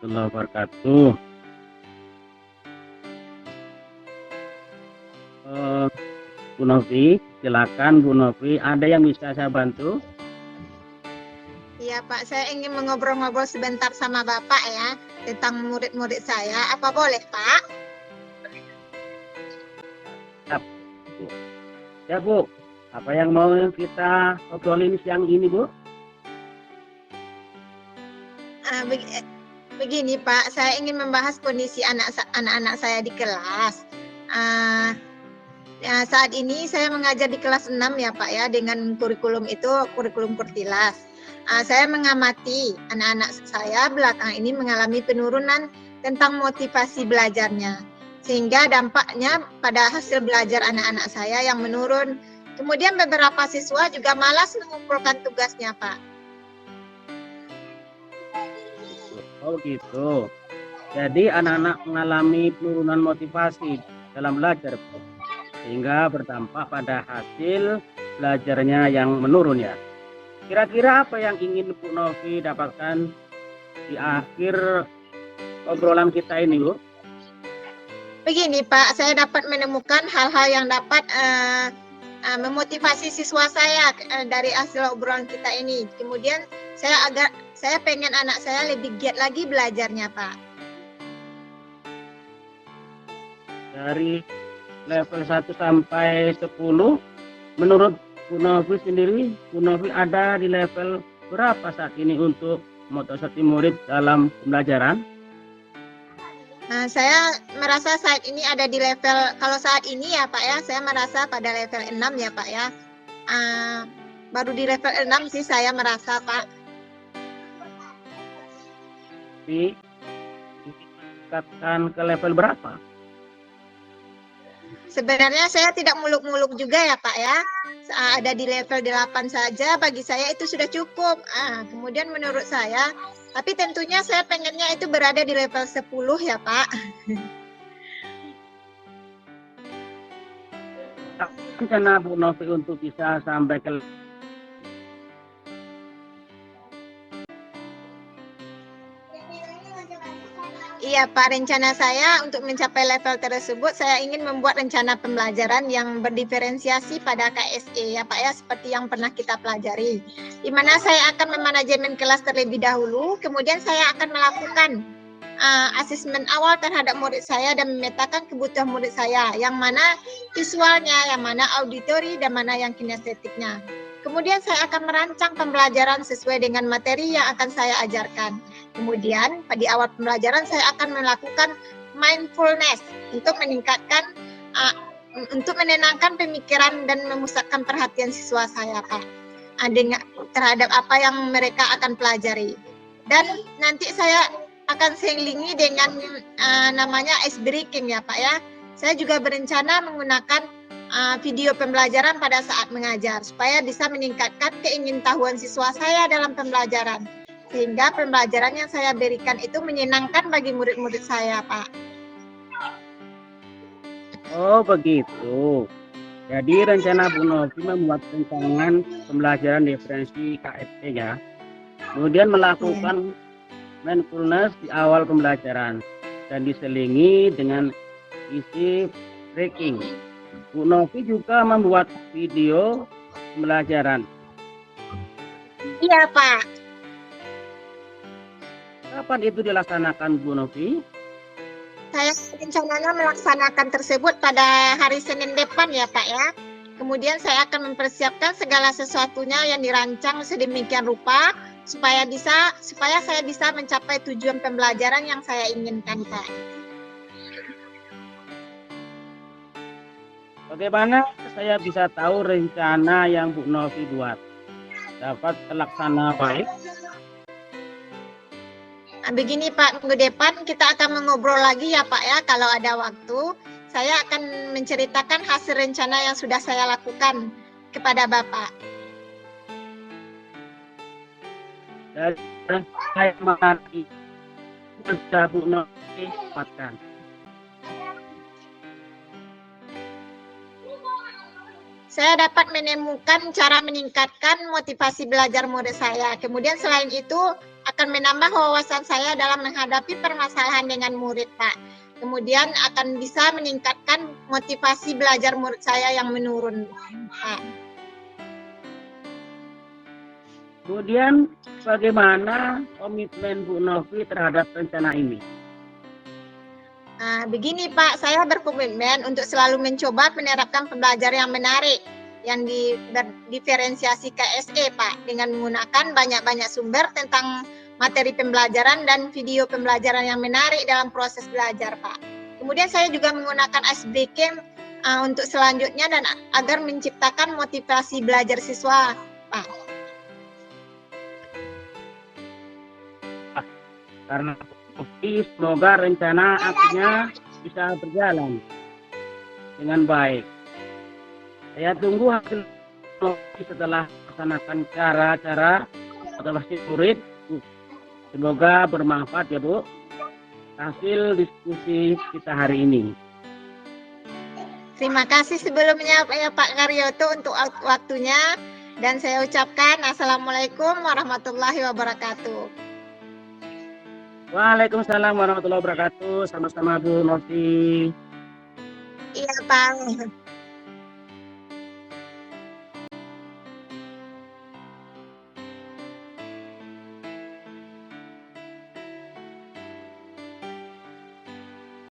warahmatullahi wabarakatuh. Bu Novi, silakan Bu Novi. Ada yang bisa saya bantu? Iya Pak, saya ingin mengobrol-ngobrol sebentar sama Bapak ya tentang murid-murid saya. Apa boleh Pak? Ya Bu, apa yang mau kita obrolin siang ini Bu? Begini Pak, saya ingin membahas kondisi anak-anak saya di kelas. Saat ini saya mengajar di kelas 6 ya Pak ya, dengan kurikulum itu kurikulum Kurtilas. Saya mengamati anak-anak saya belakang ini mengalami penurunan tentang motivasi belajarnya, sehingga dampaknya pada hasil belajar anak-anak saya yang menurun. Kemudian beberapa siswa juga malas mengumpulkan tugasnya Pak. Oh gitu. Jadi anak-anak mengalami penurunan motivasi dalam belajar, sehingga berdampak pada hasil belajarnya yang menurun ya. Kira-kira apa yang ingin Bu Novi dapatkan di akhir obrolan kita ini Bu? Begini Pak, saya dapat menemukan hal-hal yang dapat memotivasi siswa saya dari hasil obrolan kita ini. Kemudian saya pengen anak saya lebih giat lagi belajarnya Pak. Dari level 1 sampai 10, menurut Bu Novi sendiri, Bu Novi ada di level berapa saat ini untuk motivasi murid dalam pembelajaran? Saya merasa saat ini ada di level, kalau saat ini ya Pak ya, saya merasa pada level 6 ya Pak ya. Baru di level 6 sih saya merasa Pak. Tapi meningkatkan ke level berapa? Sebenarnya saya tidak muluk-muluk juga ya Pak ya. Ada di level 8 saja, bagi saya itu sudah cukup. Kemudian menurut saya, tapi tentunya saya pengennya itu berada di level 10 ya Pak. Rencana Bu Novi untuk bisa sampai ke Iya Pak, rencana saya untuk mencapai level tersebut, saya ingin membuat rencana pembelajaran yang berdiferensiasi pada KSE ya Pak ya, seperti yang pernah kita pelajari. Di mana saya akan memanajemen kelas terlebih dahulu, kemudian saya akan melakukan asesmen awal terhadap murid saya dan memetakan kebutuhan murid saya, yang mana visualnya, yang mana auditori, dan mana yang kinestetiknya. Kemudian saya akan merancang pembelajaran sesuai dengan materi yang akan saya ajarkan. Kemudian di awal pembelajaran saya akan melakukan mindfulness untuk meningkatkan, untuk menenangkan pemikiran dan memusatkan perhatian siswa saya Pak, terhadap apa yang mereka akan pelajari. Dan nanti saya akan selingi dengan namanya ice breaking ya Pak ya. Saya juga berencana menggunakan video pembelajaran pada saat mengajar supaya bisa meningkatkan keingintahuan siswa saya dalam pembelajaran, sehingga pembelajaran yang saya berikan itu menyenangkan bagi murid-murid saya Pak. Oh begitu. Jadi rencana Bu Novi membuat rancangan pembelajaran diferensi KSE ya. Kemudian melakukan mindfulness di awal pembelajaran dan diselingi dengan isi breaking. Bu Novi juga membuat video pembelajaran. Iya Pak. Kapan itu dilaksanakan Bu Novi? Saya rencananya melaksanakan tersebut pada hari Senin depan ya Pak ya. Kemudian saya akan mempersiapkan segala sesuatunya yang dirancang sedemikian rupa supaya saya bisa mencapai tujuan pembelajaran yang saya inginkan Pak. Bagaimana saya bisa tahu rencana yang Bu Novi buat dapat terlaksana baik? Begini Pak, minggu depan kita akan mengobrol lagi ya Pak ya, kalau ada waktu. Saya akan menceritakan hasil rencana yang sudah saya lakukan kepada Bapak. Dan saya mengerti bisa Bu Novi dapatkan. Saya dapat menemukan cara meningkatkan motivasi belajar murid saya. Kemudian selain itu, akan menambah wawasan saya dalam menghadapi permasalahan dengan murid, Pak. Kemudian akan bisa meningkatkan motivasi belajar murid saya yang menurun, Pak. Kemudian bagaimana komitmen Bu Novi terhadap rencana ini? Nah, begini Pak, saya berkomitmen untuk selalu mencoba menerapkan pembelajaran yang menarik, yang diferensiasi KSE Pak, dengan menggunakan banyak-banyak sumber tentang materi pembelajaran dan video pembelajaran yang menarik dalam proses belajar Pak. Kemudian saya juga menggunakan SBK untuk selanjutnya dan agar menciptakan motivasi belajar siswa Pak. Karena semoga rencana akhirnya bisa berjalan dengan baik. Saya tunggu hasil setelah melaksanakan cara-cara motivasi murid. Semoga bermanfaat ya Bu hasil diskusi kita hari ini. Terima kasih sebelumnya ya Pak Karyoto untuk waktunya, dan saya ucapkan Assalamualaikum warahmatullahi wabarakatuh. Waalaikumsalam warahmatullahi wabarakatuh. Sama-sama Bu Novi. Iya Pak.